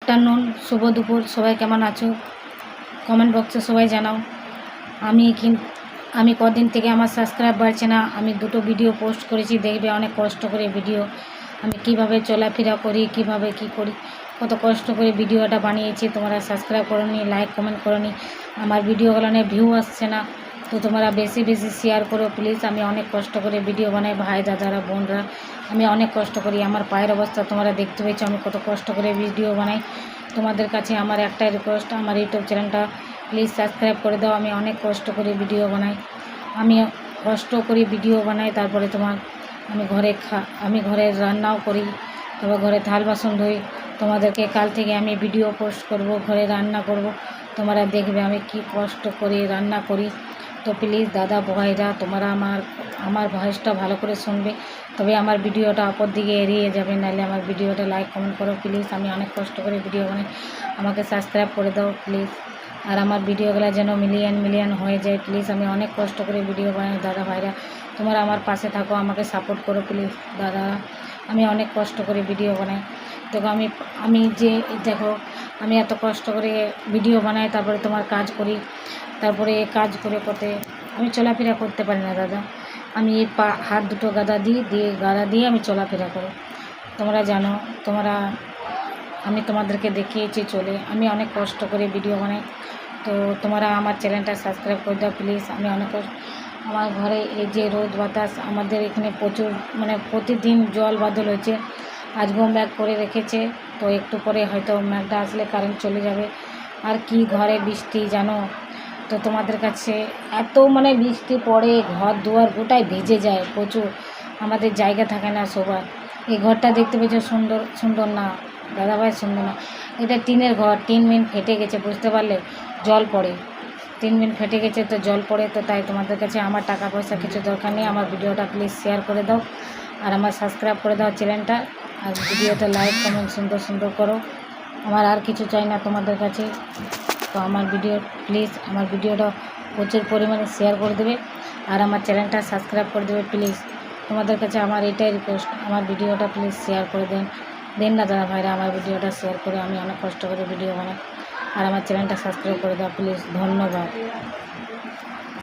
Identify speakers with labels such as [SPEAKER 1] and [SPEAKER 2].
[SPEAKER 1] Afternoon, শুভ দুপুর, সবাই কেমন আছো? কমেন্ট বক্সে সবাই জানাও। আমি কদিন থেকে আমার সাবস্ক্রাইব বাড়ছে না। আমি দুটো ভিডিও পোস্ট করেছি, দেখবে অনেক কষ্ট করে ভিডিও, আমি কিভাবে চলাফেরা করি, কিভাবে কি করি, কত কষ্ট করে ভিডিওটা বানিয়েছি। তোমরা সাবস্ক্রাইব করোনি, লাইক কমেন্ট করোনি, আমার ভিডিওগুলো নিয়ে ভিউ আসছে না, তো তোমরা বেশি বেশি শেয়ার করো প্লিজ। আমি অনেক কষ্ট করে ভিডিও বানাই, ভাই দাদারা বোনরা, আমি অনেক কষ্ট করি। আমার পায়ের অবস্থা তোমরা দেখতে পেয়েছো, আমি কত কষ্ট করে ভিডিও বানাই। তোমাদের কাছে আমার একটাই রিকোয়েস্ট, আমার ইউটিউব চ্যানেলটা প্লিজ সাবস্ক্রাইব করে দাও। আমি অনেক কষ্ট করে ভিডিও বানাই, আমি কষ্ট করে ভিডিও বানাই। তারপরে আমি ঘরে রান্নাও করি, তারপর ঘরে থাল বাসন ধুই। তোমাদেরকে কাল থেকে আমি ভিডিও পোস্ট করব, ঘরে রান্না করব, তোমরা দেখবে আমি কি কষ্ট করে রান্না করি। তো প্লিজ দাদা ভাইরা, তোমরা আমার ভয়েসটা ভালো করে শুনবে, তবে আমার ভিডিওটা অপর দিকে এড়িয়ে যাবে, নাহলে আমার ভিডিওটা লাইক কমেন্ট করো প্লিজ। আমি অনেক কষ্ট করে ভিডিও বানাই, আমাকে সাবস্ক্রাইব করে দাও প্লিজ। আর আমার ভিডিওগুলো যেন মিলিয়ন হয়ে যায় প্লিজ। আমি অনেক কষ্ট করে ভিডিও বানাই দাদা ভাইরা, তোমরা আমার পাশে থাকো, আমাকে সাপোর্ট করো প্লিজ দাদা। আমি অনেক কষ্ট করে ভিডিও বানাই। দেখো আমি যে দেখো আমি এত কষ্ট করে ভিডিও বানাই, তারপরে তোমার কাজ করি, তারপরে কাজ করে করতে আমি চলাফেরা করতে পারি না দাদা। আমি এই হাত দুটো গাদা দিয়ে আমি চলাফেরা করি, তোমরা জানো। আমি তোমাদেরকে দেখিয়েছি চলে, আমি অনেক কষ্ট করে ভিডিও বানাই। তো তোমরা আমার চ্যানেলটা সাবস্ক্রাইব করে দাও প্লিজ। আমি অনেক আমার ঘরে এই যে রোদ বাতাস, আমাদের এখানে প্রচুর প্রতিদিন জল বাদল হয়েছে। আজকেও ম্যাগ করে রেখেছে, তো একটু পরে হয়তো ম্যাগটা আসলে কারেন্ট চলে যাবে। আর কি ঘরে বৃষ্টি জানো তো, তোমাদের কাছে এত বৃষ্টি পড়ে, ঘর দুয়ার গোটাই ভিজে যায় প্রচুর, আমাদের জায়গা থাকে না সবার। এই ঘরটা দেখতে পেয়েছো, সুন্দর না দাদাভাই? সুন্দর না, এটা টিনের ঘর, টিন মিন ফেটে গেছে, বুঝতে পারলে? জল পড়ে, টিন মিন ফেটে গেছে, তো জল পড়ে। তো তাই তোমাদের কাছে আমার টাকা পয়সা কিছু দরকার নেই, আমার ভিডিওটা প্লিজ শেয়ার করে দাও, আর আমার সাবস্ক্রাইব করে দাও চ্যানেলটা, আর ভিডিওটা লাইক কমেন্ট সুন্দর করো। আমার আর কিছু চাই না তোমাদের কাছে। তো আমার ভিডিওটা প্রচুর পরিমাণে শেয়ার করে দেবে, আর আমার চ্যানেলটা সাবস্ক্রাইব করে দেবে প্লিজ। তোমাদের কাছে আমার এটাই রিকোয়েস্ট, আমার ভিডিওটা প্লিজ শেয়ার করে দেন না দাদা ভাইরা, আমার ভিডিওটা শেয়ার করে। আমি অনেক কষ্ট করে ভিডিও বানাই, আর আমার চ্যানেলটা সাবস্ক্রাইব করে দাও প্লিজ। ধন্যবাদ।